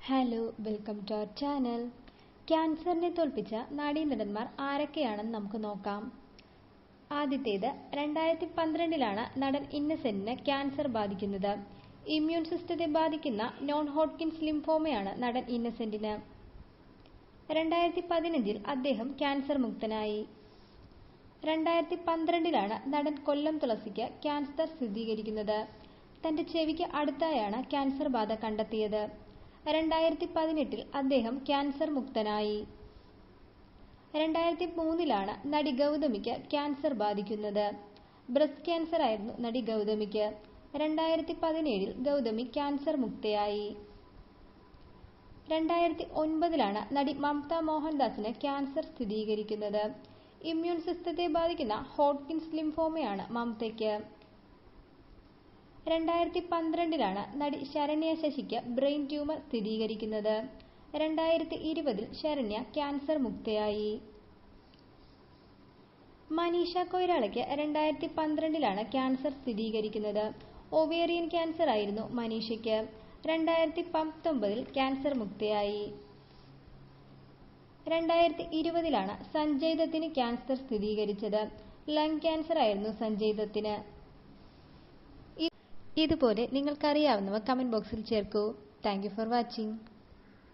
Hello, welcome to our channel. ക്യാൻസറിനെ തോൽപ്പിച്ച നടീനടന്മാർ ആരൊക്കെയാണെന്ന് നമുക്ക് നോക്കാം. ആദ്യത്തേത് 2012 നടൻ ഇന്നസെന്റിന് ക്യാൻസർ ബാധിക്കുന്നത്. ഇമ്മ്യൂൺ സിസ്റ്റത്തെ ബാധിക്കുന്ന നോൺ ഹോഡ്കിൻസ് ലിംഫോമയാണ് നടൻ ഇന്നസെന്റിന്. 2015 അദ്ദേഹം ക്യാൻസർ മുക്തനായി. 2012 നടൻ കൊല്ലം തുളസിക്ക് ക്യാൻസർ സ്ഥിരീകരിക്കുന്നത്. തന്റെ ചെവിക്ക് അടുത്തായാണ് ക്യാൻസർ ബാധ കണ്ടെത്തിയത്. 2018 അദ്ദേഹം ക്യാൻസർ മുക്തനായി. 2003 നടി ഗൗതമിക്ക് ക്യാൻസർ ബാധിക്കുന്നത്. ബ്രസ്റ്റ് ക്യാൻസർ ആയിരുന്നു നടി ഗൗതമിക്ക്. 2017 ഗൗതമി ക്യാൻസർ മുക്തയായി. 2009 നടി മമത മോഹൻദാസിന് ക്യാൻസർ സ്ഥിരീകരിക്കുന്നത്. ഇമ്മ്യൂൺ സിസ്റ്റത്തെ ബാധിക്കുന്ന ഹോഡ്കിൻസ് ലിംഫോമയാണ് മമതയ്ക്ക്. 2012 നടി ശരണ്യ ശശിക്ക് ബ്രെയിൻ ട്യൂമർ സ്ഥിരീകരിക്കുന്നത്. 2020 ശരണ്യ ക്യാൻസർ മുക്തയായി. മനീഷ കൊയ്രാളയ്ക്ക് 2012 ക്യാൻസർ സ്ഥിരീകരിക്കുന്നത്. ഒവേറിയൻ ക്യാൻസർ ആയിരുന്നു മനീഷയ്ക്ക്. 2019 ക്യാൻസർ മുക്തയായി. 2020 സഞ്ജയ് ദത്തിന് ക്യാൻസർ സ്ഥിരീകരിച്ചത്. ലങ് ക്യാൻസർ ആയിരുന്നു സഞ്ജയ് ദത്തിന്. ഇതുപോലെ നിങ്ങൾക്കറിയാവുന്നവ കമന്റ് ബോക്സിൽ ചേർക്കൂ. Thank you for watching.